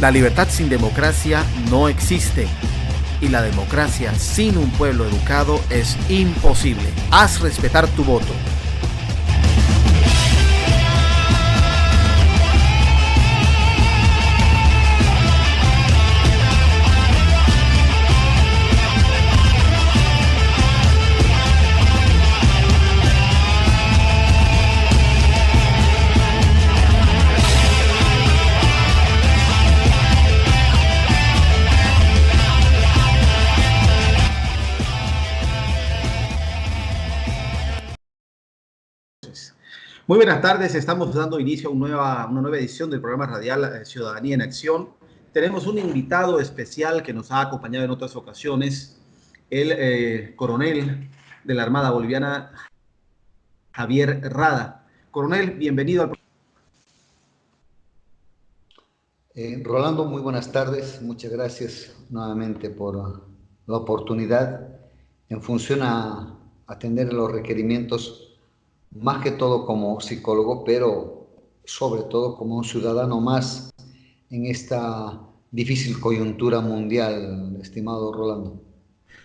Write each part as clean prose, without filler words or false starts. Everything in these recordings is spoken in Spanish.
La libertad sin democracia no existe. Y la democracia sin un pueblo educado es imposible. Haz respetar tu voto. Muy buenas tardes, estamos dando inicio a una nueva edición del programa radial Ciudadanía en Acción. Tenemos un invitado especial que nos ha acompañado en otras ocasiones, el coronel de la Armada Boliviana, Javier Rada. Coronel, bienvenido al programa. Rolando, muy buenas tardes, muchas gracias nuevamente por la oportunidad en función a atender los requerimientos, más que todo como psicólogo, pero sobre todo como un ciudadano más en esta difícil coyuntura mundial, estimado Rolando.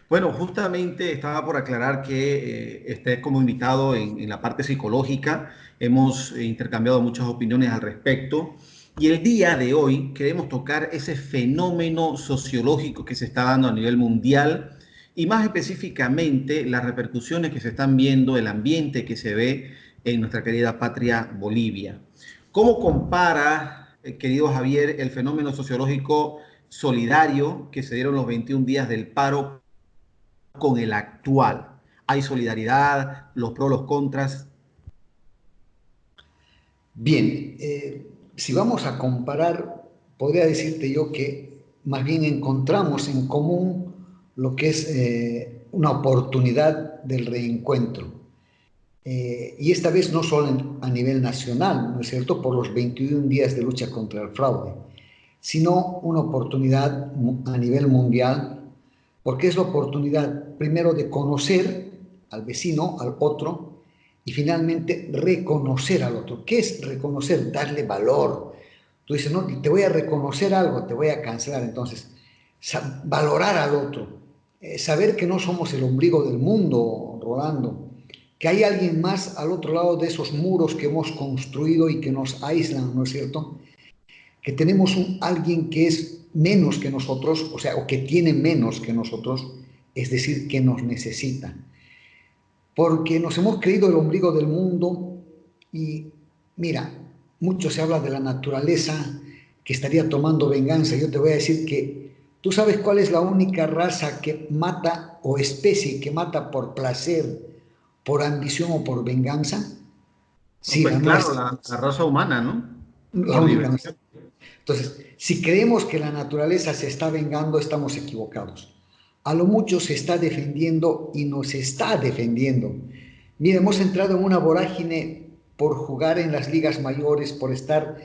Bueno, justamente estaba por aclarar que esté como invitado en la parte psicológica. Hemos intercambiado muchas opiniones al respecto. Y el día de hoy queremos tocar ese fenómeno sociológico que se está dando a nivel mundial y más específicamente las repercusiones que se están viendo, el ambiente que se ve en nuestra querida patria Bolivia. ¿Cómo compara, querido Javier, el fenómeno sociológico solidario que se dieron los 21 días del paro con el actual? ¿Hay solidaridad, los pros, los contras? Bien, si vamos a comparar, podría decirte yo que más bien encontramos en común lo que es una oportunidad del reencuentro. Y esta vez no solo a nivel nacional, ¿no es cierto?, por los 21 días de lucha contra el fraude, sino una oportunidad a nivel mundial, porque es la oportunidad primero de conocer al vecino, al otro, y finalmente reconocer al otro. ¿Qué es reconocer? Darle valor. Tú dices, no, te voy a reconocer algo, te voy a cancelar. Entonces, valorar al otro, saber que no somos el ombligo del mundo, Rolando, que hay alguien más al otro lado de esos muros que hemos construido y que nos aíslan, ¿no es cierto? Que tenemos alguien que es menos que nosotros, o sea, o que tiene menos que nosotros, es decir, que nos necesita. Porque nos hemos creído el ombligo del mundo y, mira, mucho se habla de la naturaleza que estaría tomando venganza. Yo te voy a decir que tú sabes cuál es la única raza que mata o especie que mata por placer, por ambición o por venganza. No, Sí, pues la claro, nuestra. la raza humana, ¿no? La Por única nuestra. diversión. Entonces, si creemos que la naturaleza se está vengando, estamos equivocados. A lo mucho se está defendiendo y nos está defendiendo. Mira, hemos entrado en una vorágine por jugar en las ligas mayores, por estar,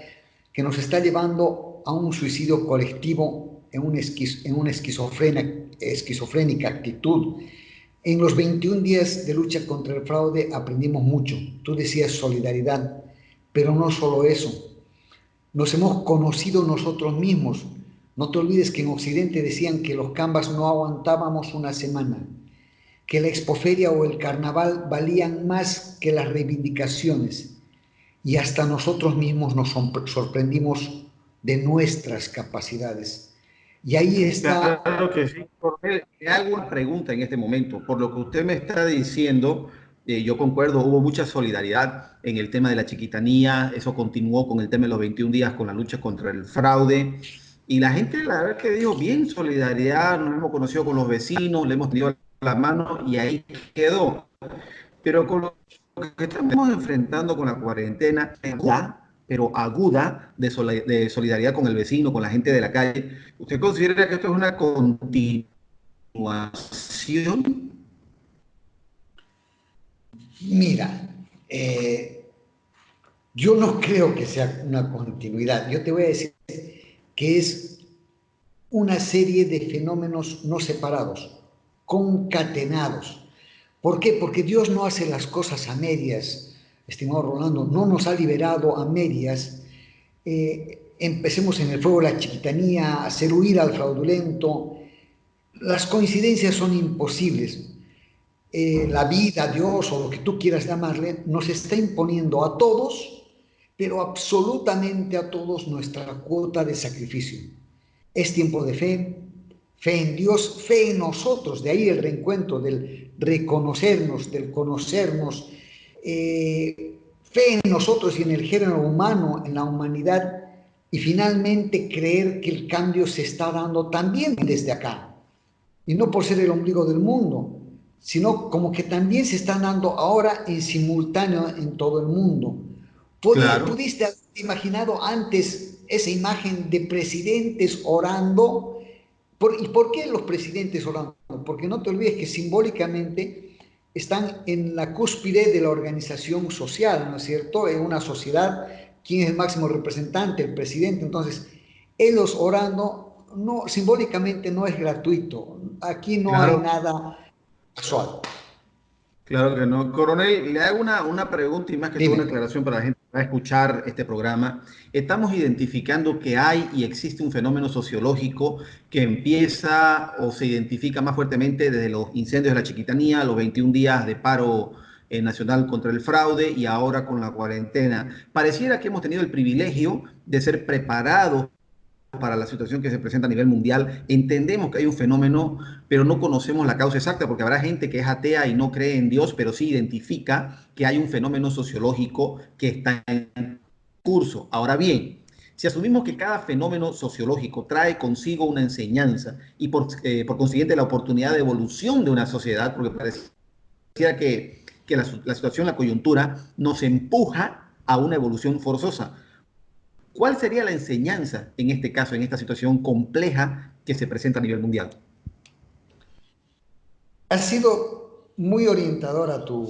que nos está llevando a un suicidio colectivo en una esquizofrénica actitud. En los 21 días de lucha contra el fraude aprendimos mucho. Tú decías solidaridad, pero no solo eso. Nos hemos conocido nosotros mismos. No te olvides que en Occidente decían que los cambas no aguantábamos una semana, que la expoferia o el carnaval valían más que las reivindicaciones, y hasta nosotros mismos nos sorprendimos de nuestras capacidades. Y ahí está. Claro que sí. Le hago una pregunta en este momento. Por lo que usted me está diciendo, yo concuerdo, hubo mucha solidaridad en el tema de la chiquitanía, eso continuó con el tema de los 21 días con la lucha contra el fraude. Y la gente, la verdad que dijo, bien, solidaridad, nos hemos conocido con los vecinos, le hemos tenido la mano y ahí quedó. Pero con lo que estamos enfrentando con la cuarentena, pero aguda de solidaridad con el vecino, con la gente de la calle, ¿usted considera que esto es una continuación? Mira, yo no creo que sea una continuidad. Yo te voy a decir que es una serie de fenómenos no separados, concatenados. ¿Por qué? Porque Dios no hace las cosas a medias, estimado Rolando, no nos ha liberado a medias. empecemos en el fuego de la chiquitanía, hacer huir al fraudulento. Las coincidencias son imposibles. La vida, Dios o lo que tú quieras llamarle, nos está imponiendo a todos, pero absolutamente a todos, nuestra cuota de sacrificio. Es tiempo de fe, fe en Dios, fe en nosotros, de ahí el reencuentro, del reconocernos, del conocernos, fe en nosotros y en el género humano, en la humanidad, y finalmente creer que el cambio se está dando también desde acá, y no por ser el ombligo del mundo, sino como que también se están dando ahora en simultáneo en todo el mundo. Claro, ¿Pudiste haber imaginado antes esa imagen de presidentes orando? ¿Y por qué los presidentes orando? Porque no te olvides que simbólicamente están en la cúspide de la organización social, ¿no es cierto? En una sociedad, ¿quién es el máximo representante? El presidente. Entonces, ellos orando, no, simbólicamente no es gratuito. Aquí no hay claro. nada casual. Claro que no. Coronel, le hago una pregunta y más que todo una Dime. aclaración para la gente que va a escuchar este programa. Estamos identificando que hay y existe un fenómeno sociológico que empieza o se identifica más fuertemente desde los incendios de la Chiquitanía, los 21 días de paro nacional contra el fraude y ahora con la cuarentena. Pareciera que hemos tenido el privilegio de ser preparados para la situación que se presenta a nivel mundial. Entendemos que hay un fenómeno, pero no conocemos la causa exacta, porque habrá gente que es atea y no cree en Dios, pero sí identifica que hay un fenómeno sociológico que está en curso. Ahora bien, si asumimos que cada fenómeno sociológico trae consigo una enseñanza y por consiguiente la oportunidad de evolución de una sociedad, porque pareciera que la situación, la coyuntura, nos empuja a una evolución forzosa. ¿Cuál sería la enseñanza en este caso, en esta situación compleja que se presenta a nivel mundial? Ha sido muy orientadora tu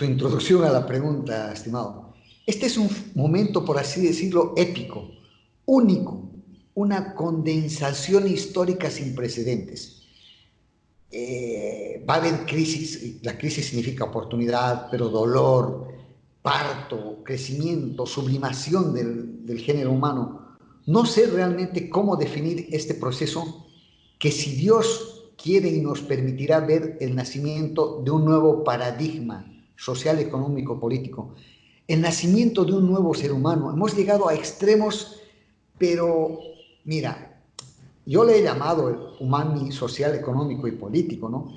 introducción a la pregunta, estimado. Este es un momento, por así decirlo, épico, único, una condensación histórica sin precedentes. Va a haber crisis, la crisis significa oportunidad, pero dolor, parto, crecimiento, sublimación del género humano. No sé realmente cómo definir este proceso que, si Dios quiere y nos permitirá ver el nacimiento de un nuevo paradigma social, económico, político, el nacimiento de un nuevo ser humano. Hemos llegado a extremos, pero mira, yo le he llamado el umami social, económico y político, ¿no?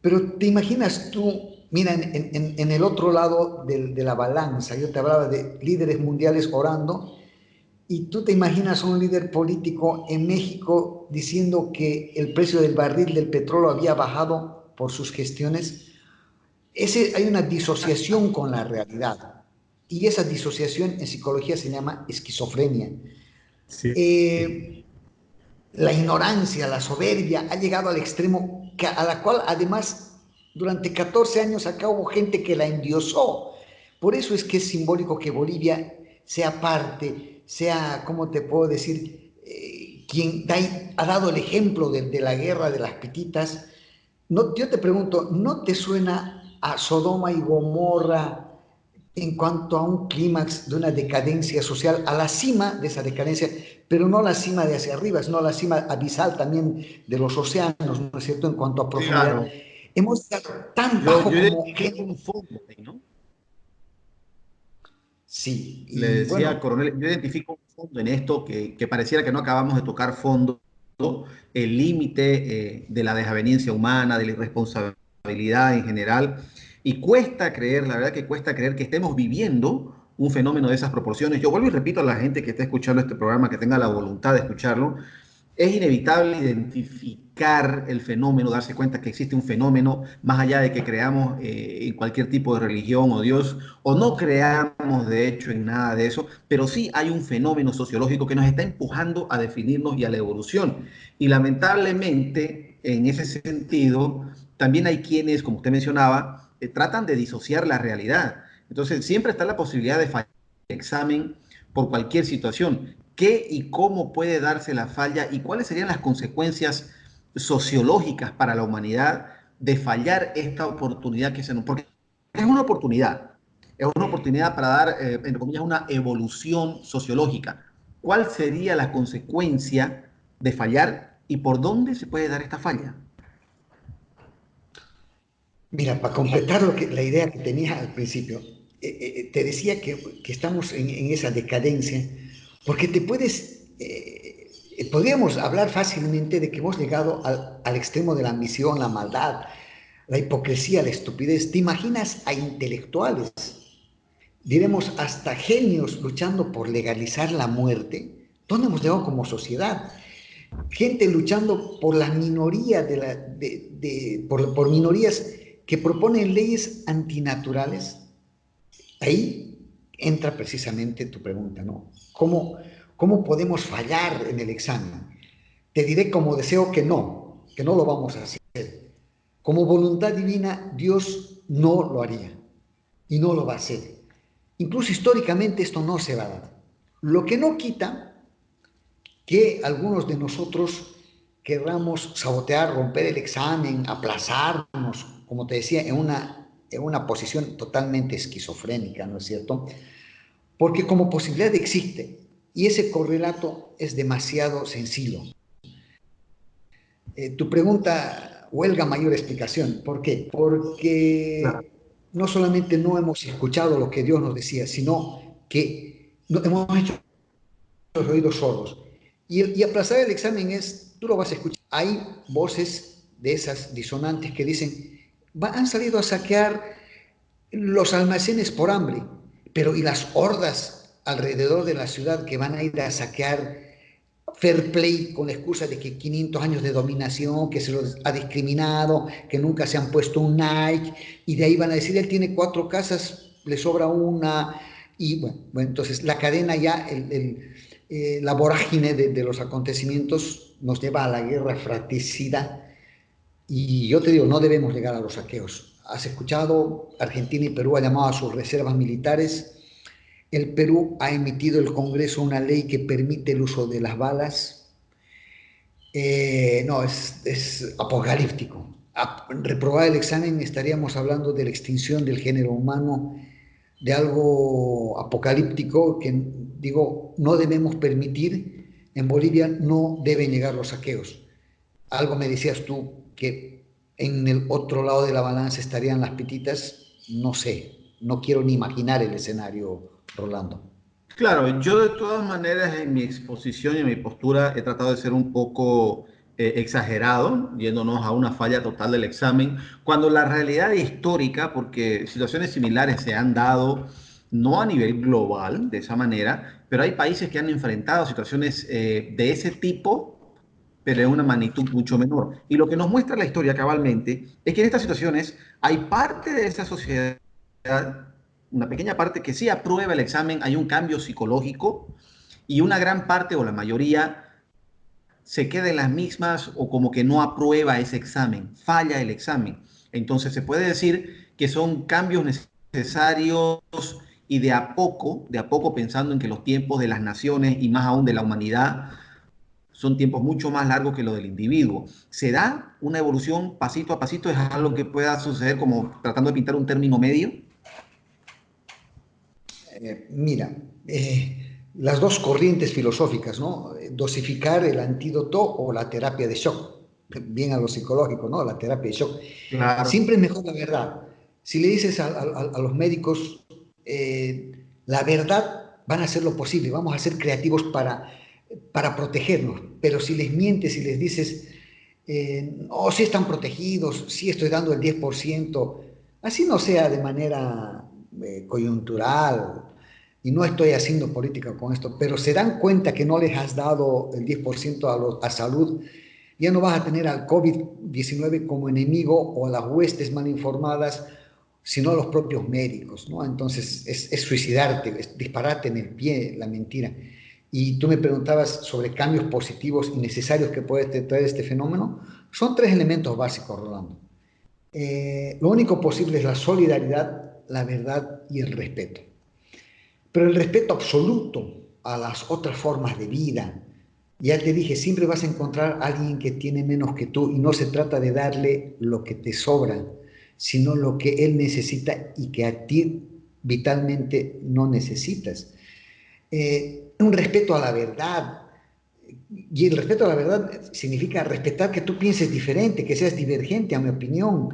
Pero te imaginas tú, mira, en el otro lado de la balanza, yo te hablaba de líderes mundiales orando, y tú te imaginas un líder político en México diciendo que el precio del barril del petróleo había bajado por sus gestiones. Hay una disociación con la realidad, y esa disociación en psicología se llama esquizofrenia. Sí. Eh, la ignorancia, la soberbia ha llegado al extremo a la cual además durante 14 años acá hubo gente que la endiosó. Por eso es que es simbólico que Bolivia sea parte, sea, ¿cómo te puedo decir? Quien ha dado el ejemplo de la guerra de las pititas. No, yo te pregunto, ¿no te suena a Sodoma y Gomorra en cuanto a un clímax de una decadencia social, a la cima de esa decadencia, pero no la cima de hacia arriba, sino la cima abisal también de los océanos, ¿no es cierto?, en cuanto a profundidad? Claro, Hemos estado tan yo bajo como identifico género. un fondo ahí, ¿no? Sí, Le y decía, bueno, coronel, yo identifico un fondo en esto que pareciera que no acabamos de tocar fondo, el límite de la desaveniencia humana, de la irresponsabilidad en general, y cuesta creer, la verdad que cuesta creer que estemos viviendo un fenómeno de esas proporciones. Yo vuelvo y repito a la gente que esté escuchando este programa, que tenga la voluntad de escucharlo, es inevitable identificar el fenómeno, darse cuenta que existe un fenómeno, más allá de que creamos en cualquier tipo de religión o Dios, o no creamos de hecho en nada de eso, pero sí hay un fenómeno sociológico que nos está empujando a definirnos y a la evolución. Y lamentablemente, en ese sentido, también hay quienes, como usted mencionaba, tratan de disociar la realidad. Entonces, siempre está la posibilidad de fallar el examen por cualquier situación. ¿Qué y cómo puede darse la falla y cuáles serían las consecuencias sociológicas para la humanidad de fallar esta oportunidad que se nos... Porque es una oportunidad para dar, entre comillas, una evolución sociológica. ¿cuál sería la consecuencia de fallar y por dónde se puede dar esta falla? Mira, para completar la idea que tenía al principio, te decía que estamos en esa decadencia, porque podríamos hablar fácilmente de que hemos llegado al extremo de la ambición, la maldad, la hipocresía, la estupidez. ¿Te imaginas a intelectuales, diremos hasta genios, luchando por legalizar la muerte? ¿Dónde hemos llegado como sociedad? Gente luchando por la minoría por minorías que proponen leyes antinaturales. Ahí entra precisamente tu pregunta, ¿no? ¿Cómo podemos fallar en el examen? Te diré como deseo que no lo vamos a hacer. Como voluntad divina, Dios no lo haría y no lo va a hacer. Incluso históricamente esto no se va a dar. Lo que no quita que algunos de nosotros querramos sabotear, romper el examen, aplazarnos, como te decía, en una posición totalmente esquizofrénica, ¿no es cierto? Porque como posibilidad existe, y ese correlato es demasiado sencillo. Tu pregunta huelga mayor explicación. ¿Por qué? Claro. Porque no solamente no hemos escuchado lo que Dios nos decía, sino que no, hemos hecho los oídos sordos. Y aplazar el examen es, tú lo vas a escuchar. Hay voces de esas disonantes que dicen, han salido a saquear los almacenes por hambre, pero y las hordas alrededor de la ciudad que van a ir a saquear fair play con la excusa de que 500 años de dominación, que se los ha discriminado, que nunca se han puesto un Nike, y de ahí van a decir, él tiene 4 casas, le sobra una, y bueno entonces la cadena ya, la vorágine de los acontecimientos nos lleva a la guerra fratricida, y yo te digo, no debemos llegar a los saqueos. Has escuchado, Argentina y Perú han llamado a sus reservas militares. El Perú ha emitido el Congreso una ley que permite el uso de las balas. No, es apocalíptico. Reprobar el examen estaríamos hablando de la extinción del género humano, de algo apocalíptico que, digo, no debemos permitir. En Bolivia no deben llegar los saqueos. Algo me decías tú que en el otro lado de la balanza estarían las pititas. No sé, no quiero ni imaginar el escenario, Rolando. Claro, yo de todas maneras en mi exposición y en mi postura he tratado de ser un poco exagerado, yéndonos a una falla total del examen, cuando la realidad histórica, porque situaciones similares se han dado no a nivel global de esa manera, pero hay países que han enfrentado situaciones de ese tipo, pero en una magnitud mucho menor. Y lo que nos muestra la historia cabalmente es que en estas situaciones hay parte de esa sociedad, una pequeña parte que sí aprueba el examen, hay un cambio psicológico y una gran parte o la mayoría se queda en las mismas o como que no aprueba ese examen, falla el examen. Entonces se puede decir que son cambios necesarios y de a poco pensando en que los tiempos de las naciones y más aún de la humanidad son tiempos mucho más largos que lo del individuo. Se da una evolución pasito a pasito, es algo que pueda suceder como tratando de pintar un término medio. Mira, las dos corrientes filosóficas, ¿no? Dosificar el antídoto o la terapia de shock, bien a lo psicológico, ¿no? La terapia de shock. Claro. Siempre es mejor la verdad. Si le dices a los médicos, la verdad, van a hacer lo posible, vamos a ser creativos para protegernos, pero si les mientes y les dices, oh, sí están protegidos, sí estoy dando el 10%, así no sea de manera coyuntural, y no estoy haciendo política con esto, pero se dan cuenta que no les has dado el 10% a salud, ya no vas a tener al COVID-19 como enemigo o a las huestes mal informadas, sino a los propios médicos, ¿no? Entonces es suicidarte, es dispararte en el pie la mentira. Y tú me preguntabas sobre cambios positivos y necesarios que puede traer este fenómeno. Son 3 elementos básicos, Rolando. Lo único posible es la solidaridad, la verdad y el respeto. Pero el respeto absoluto a las otras formas de vida. Ya te dije, siempre vas a encontrar a alguien que tiene menos que tú y no se trata de darle lo que te sobra, sino lo que él necesita y que a ti vitalmente no necesitas. un respeto a la verdad. Y el respeto a la verdad significa respetar que tú pienses diferente, que seas divergente a mi opinión,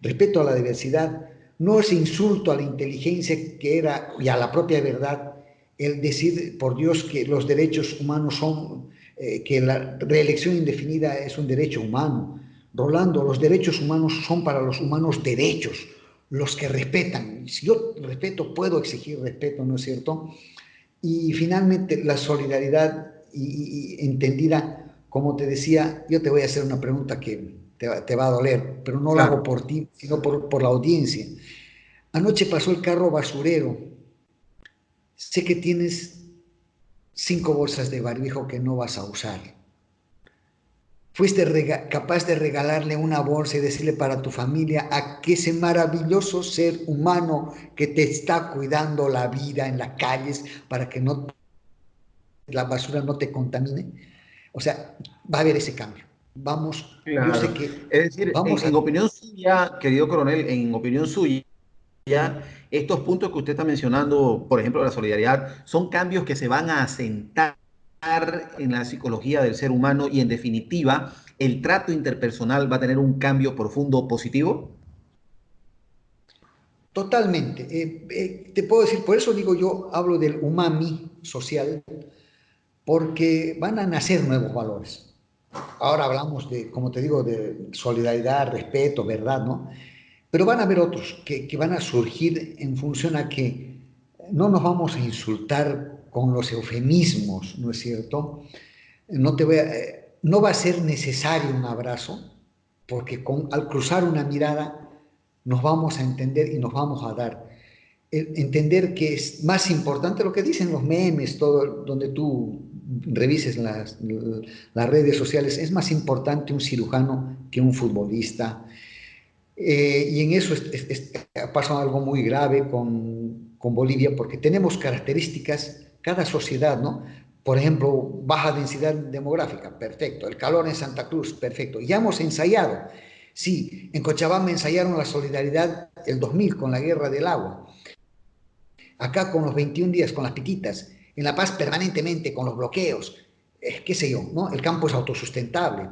respeto a la diversidad. No es insulto a la inteligencia que era y a la propia verdad el decir, por Dios, que los derechos humanos son, que la reelección indefinida es un derecho humano. Rolando, los derechos humanos son para los humanos derechos, los que respetan. Si yo respeto, puedo exigir respeto, ¿no es cierto? Y finalmente la solidaridad y entendida, como te decía, yo te voy a hacer una pregunta que te va a doler, pero no la hago Claro. por ti, sino por la audiencia. Anoche pasó el carro basurero. Sé que tienes 5 bolsas de barbijo que no vas a usar. Fuiste capaz de regalarle una bolsa y decirle para tu familia a que ese maravilloso ser humano que te está cuidando la vida en las calles para que no, la basura no te contamine. O sea, va a haber ese cambio. Vamos, yo sé Claro. que Es decir, vamos a... en opinión suya, querido coronel, en opinión suya, estos puntos que usted está mencionando, por ejemplo, la solidaridad, son cambios que se van a asentar en la psicología del ser humano y en definitiva, el trato interpersonal va a tener un cambio profundo positivo. Totalmente. Te puedo decir, por eso digo yo, hablo del umami social, porque van a nacer nuevos valores. Ahora hablamos de, como te digo, de solidaridad, respeto, verdad, ¿no? Pero van a haber otros que van a surgir en función a que no nos vamos a insultar con los eufemismos, ¿no es cierto? No va a ser necesario un abrazo, porque al cruzar una mirada nos vamos a entender y nos vamos a dar. Entender que es más importante lo que dicen los memes, todo donde tú revises las redes sociales, es más importante un cirujano que un futbolista. Y en eso pasa algo muy grave con Bolivia, porque tenemos características, cada sociedad, ¿no? Por ejemplo, baja densidad demográfica, perfecto. El calor en Santa Cruz, perfecto. Ya hemos ensayado. Sí, en Cochabamba ensayaron la solidaridad el 2000 con la guerra del agua. Acá con los 21 días, con las pititas. En La Paz permanentemente con los bloqueos. Qué sé yo, ¿no? El campo es autosustentable.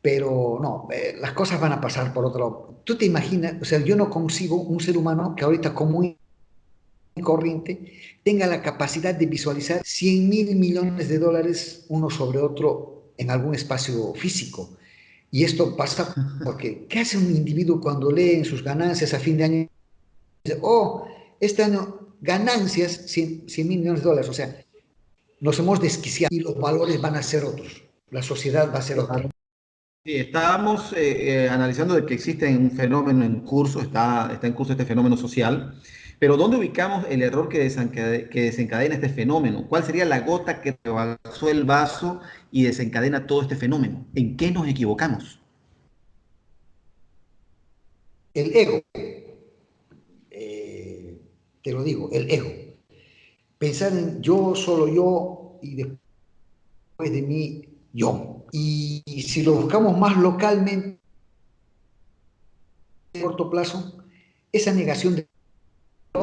Pero no, las cosas van a pasar por otro lado. Tú te imaginas, o sea, yo no consigo un ser humano que ahorita común y corriente tenga la capacidad de visualizar 100.000 millones de dólares uno sobre otro en algún espacio físico. Y esto pasa porque, ¿qué hace un individuo cuando lee en sus ganancias a fin de año? Dice, oh, este año ganancias 100.000 millones de dólares. O sea, nos hemos desquiciado y los valores van a ser otros. La sociedad va a ser otra. Sí, estábamos analizando de que existe un fenómeno en curso, está en curso este fenómeno social, pero ¿dónde ubicamos el error que desencadena este fenómeno? ¿Cuál sería la gota que rebasó el vaso y desencadena todo este fenómeno? ¿En qué nos equivocamos? El ego, te lo digo, el ego. Pensar en yo, solo yo y después de mí, yo. Y si lo buscamos más localmente, a corto plazo, esa negación del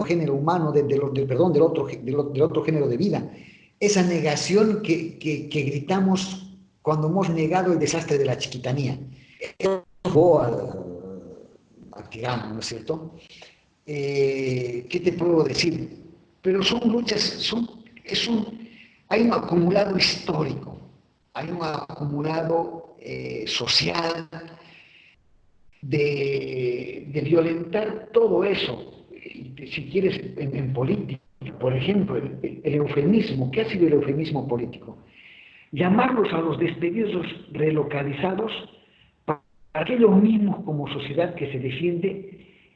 género humano, perdón, del otro género de vida, esa negación que gritamos cuando hemos negado el desastre de la chiquitanía. O digamos, ¿no es cierto? ¿Qué te puedo decir? Pero son luchas, hay un acumulado histórico, hay un acumulado social de violentar todo eso. Si quieres, en política, por ejemplo, el eufemismo. ¿Qué ha sido el eufemismo político? Llamarlos a los despedidos relocalizados para que ellos mismos como sociedad que se defiende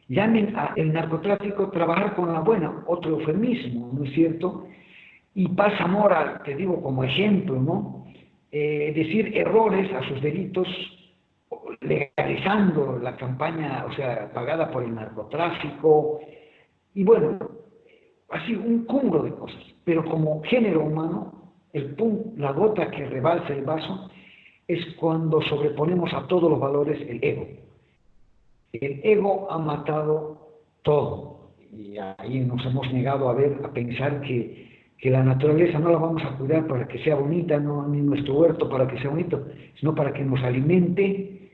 llamen al narcotráfico trabajar con la buena, otro eufemismo, ¿no es cierto? Y Paz Zamora, te digo como ejemplo, ¿no? Decir errores a sus delitos, legalizando la campaña, o sea, pagada por el narcotráfico, y bueno, así un cúmulo de cosas. Pero como género humano, la gota que rebalsa el vaso es cuando sobreponemos a todos los valores el ego. El ego ha matado todo. Y ahí nos hemos negado a ver, a pensar que que la naturaleza no la vamos a cuidar para que sea bonita, no, ni nuestro huerto para que sea bonito, sino para que nos alimente.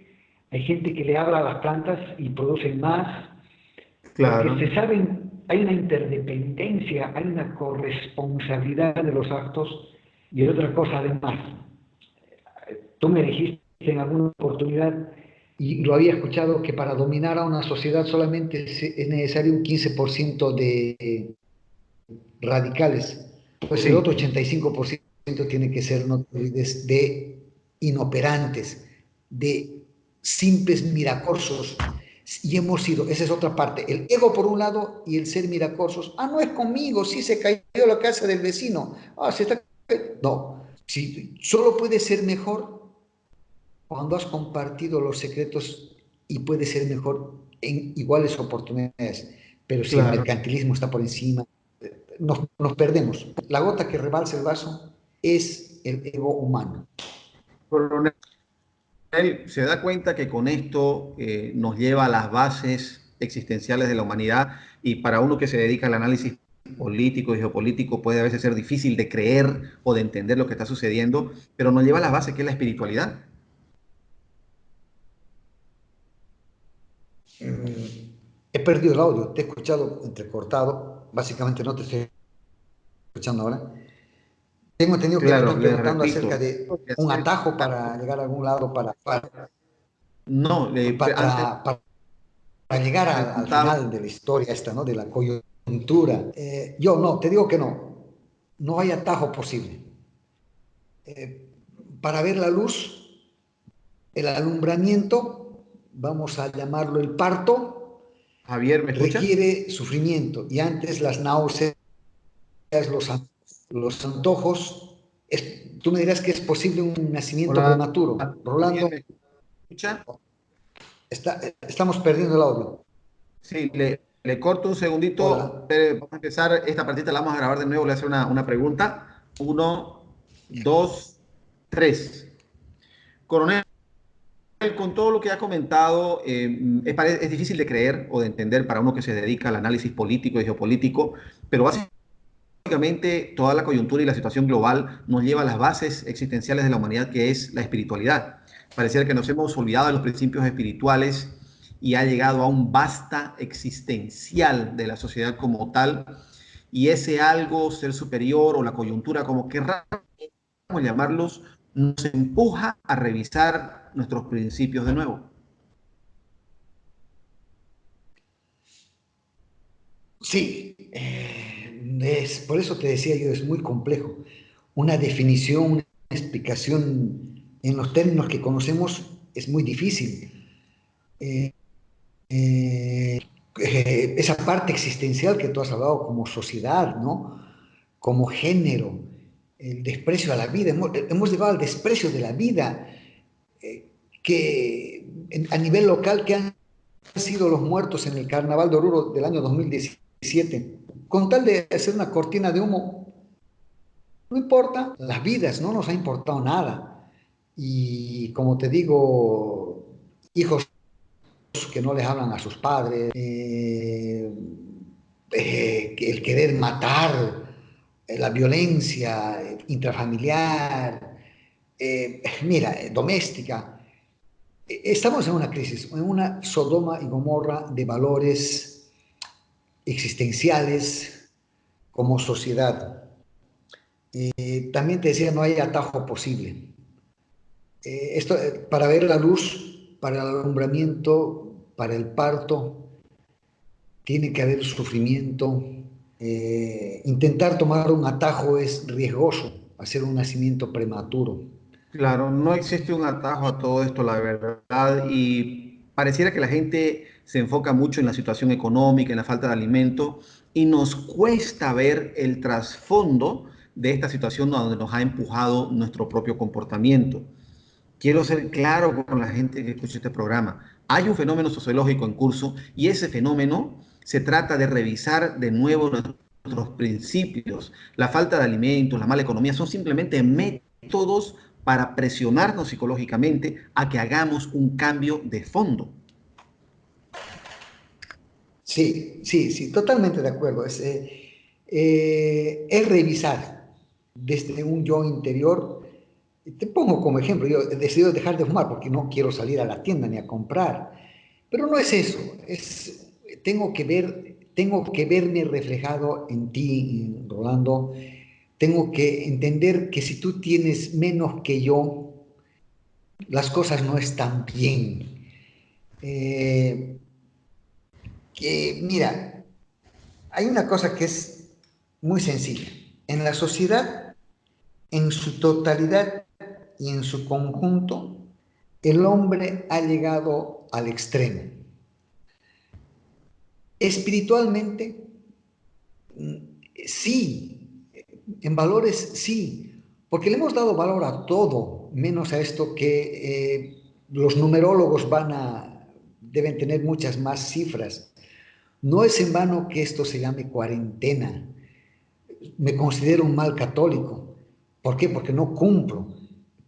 Hay gente que le habla a las plantas y producen más, porque Claro, se saben, hay una interdependencia, hay una corresponsabilidad de los actos. Y hay otra cosa además, tú me dijiste en alguna oportunidad, y lo había escuchado, que para dominar a una sociedad solamente es necesario un 15% de radicales, pues el otro sí, 85% tiene que ser, no te olvides, de inoperantes, de simples miracorsos. Y hemos sido, esa es otra parte, el ego por un lado y el ser miracorsos. Ah, no es conmigo, sí se cayó la casa del vecino. Ah, se está. No, si solo puede ser mejor cuando has compartido los secretos y puede ser mejor en iguales oportunidades. Pero si el claro. mercantilismo está por encima, nos perdemos. La gota que rebalsa el vaso es el ego humano. Coronel, se da cuenta que con esto nos lleva a las bases existenciales de la humanidad y para uno que se dedica al análisis político y geopolítico puede a veces ser difícil de creer o de entender lo que está sucediendo, pero nos lleva a las bases que es la espiritualidad. He perdido el audio, te he escuchado entrecortado, básicamente no te estoy escuchando ahora. Tengo entendido que me Claro, estás les preguntando acerca repito, de un atajo para llegar a algún lado, no, antes para llegar al preguntaba, final de la historia esta, ¿no? De la coyuntura. Yo no, te digo que no. No hay atajo posible. Eh, para ver la luz, el alumbramiento, vamos a llamarlo el parto, Javier, ¿me escuchas? requiere sufrimiento. Y antes las náuseas, los, los antojos. Tú me dirás que es posible un nacimiento Hola, prematuro. Javier, Rolando, ¿me escucha? estamos perdiendo el audio. Sí, le corto un segundito. Hola. Vamos a empezar. Esta partita la vamos a grabar de nuevo. Le voy a hacer una pregunta. Uno, dos, tres. Coronel, con todo lo que ha comentado, es difícil de creer o de entender para uno que se dedica al análisis político y geopolítico, pero básicamente toda la coyuntura y la situación global nos lleva a las bases existenciales de la humanidad, que es la espiritualidad. Pareciera que nos hemos olvidado de los principios espirituales y ha llegado a un basta existencial de la sociedad como tal, y ese algo, ser superior o la coyuntura, como querramos llamarlos, nos empuja a revisar nuestros principios de nuevo. Sí, por eso te decía yo, es muy complejo. Una definición, una explicación en los términos que conocemos es muy difícil. Eh, eh, esa parte existencial que tú has hablado como sociedad, ¿no? Como género, el desprecio a la vida. Hemos llegado al desprecio de la vida, a nivel local, que han sido los muertos en el Carnaval de Oruro del año 2017. Con tal de hacer una cortina de humo, no importa, las vidas no nos ha importado nada. Y como te digo, hijos que no les hablan a sus padres, el querer matar, la violencia intrafamiliar, mira, doméstica. Estamos en una crisis, en una Sodoma y Gomorra de valores existenciales como sociedad. También te decía, no hay atajo posible. Para ver la luz, para el alumbramiento, para el parto, tiene que haber sufrimiento. Intentar tomar un atajo es riesgoso, hacer un nacimiento prematuro. Claro, no existe un atajo a todo esto, la verdad, y pareciera que la gente se enfoca mucho en la situación económica, en la falta de alimento, y nos cuesta ver el trasfondo de esta situación donde nos ha empujado nuestro propio comportamiento. Quiero ser claro con la gente que escucha este programa. Hay un fenómeno sociológico en curso y ese fenómeno se trata de revisar de nuevo nuestros principios. La falta de alimentos, la mala economía son simplemente métodos para presionarnos psicológicamente a que hagamos un cambio de fondo. Sí, sí, sí, totalmente de acuerdo. es revisar desde un yo interior. Te pongo como ejemplo, yo he decidido dejar de fumar porque no quiero salir a la tienda ni a comprar, pero no es eso, tengo que verme reflejado en ti, Rolando, tengo que entender que si tú tienes menos que yo, las cosas no están bien. Que mira, hay una cosa que es muy sencilla. En la sociedad, en su totalidad y en su conjunto, el hombre ha llegado al extremo. Espiritualmente, sí, en valores sí, porque le hemos dado valor a todo, menos a esto que los numerólogos deben tener muchas más cifras. No es en vano que esto se llame cuarentena. Me considero un mal católico. ¿Por qué? Porque no cumplo,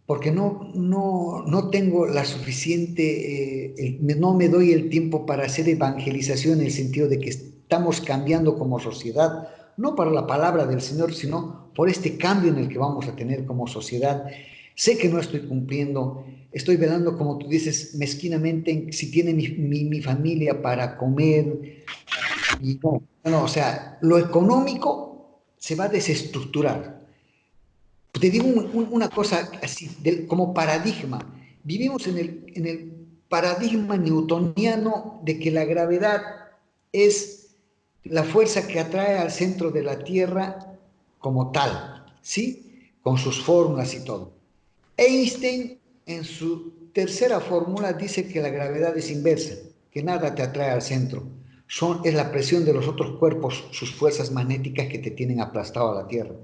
porque no tengo la suficiente, no me doy el tiempo para hacer evangelización en el sentido de que estamos cambiando como sociedad, no para la palabra del Señor, sino por este cambio en el que vamos a tener como sociedad. Sé que no estoy cumpliendo, estoy velando, como tú dices, mezquinamente, si tiene mi familia para comer. Y no, o sea, lo económico se va a desestructurar. Te digo una cosa así, como paradigma. Vivimos en el paradigma newtoniano de que la gravedad es la fuerza que atrae al centro de la Tierra como tal, ¿sí? Con sus fórmulas y todo. Einstein, en su tercera fórmula, dice que la gravedad es inversa, que nada te atrae al centro. Es la presión de los otros cuerpos, sus fuerzas magnéticas que te tienen aplastado a la Tierra.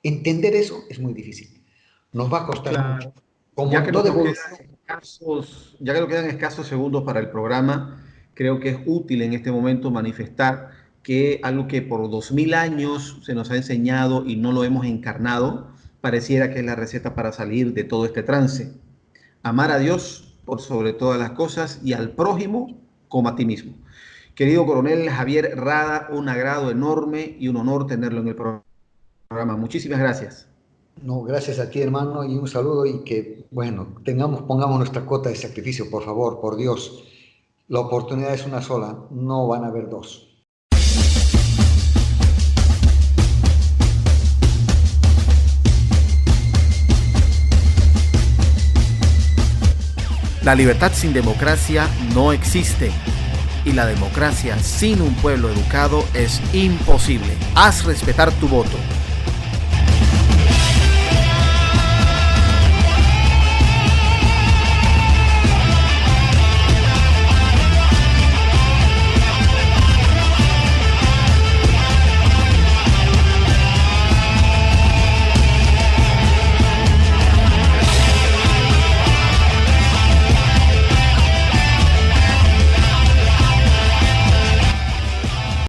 Entender eso es muy difícil. Nos va a costar mucho. Claro. Como Ya en que toda nos evolución. ya que nos quedan escasos segundos para el programa, creo que es útil en este momento manifestar que algo que por 2000 años se nos ha enseñado y no lo hemos encarnado, pareciera que es la receta para salir de todo este trance. Amar a Dios por sobre todas las cosas y al prójimo como a ti mismo. Querido coronel Javier Rada, un agrado enorme y un honor tenerlo en el programa. Muchísimas gracias. No, gracias a ti, hermano, y un saludo y que, bueno, pongamos nuestra cuota de sacrificio, por favor, por Dios. La oportunidad es una sola, no van a haber dos. La libertad sin democracia no existe y la democracia sin un pueblo educado es imposible. Haz respetar tu voto.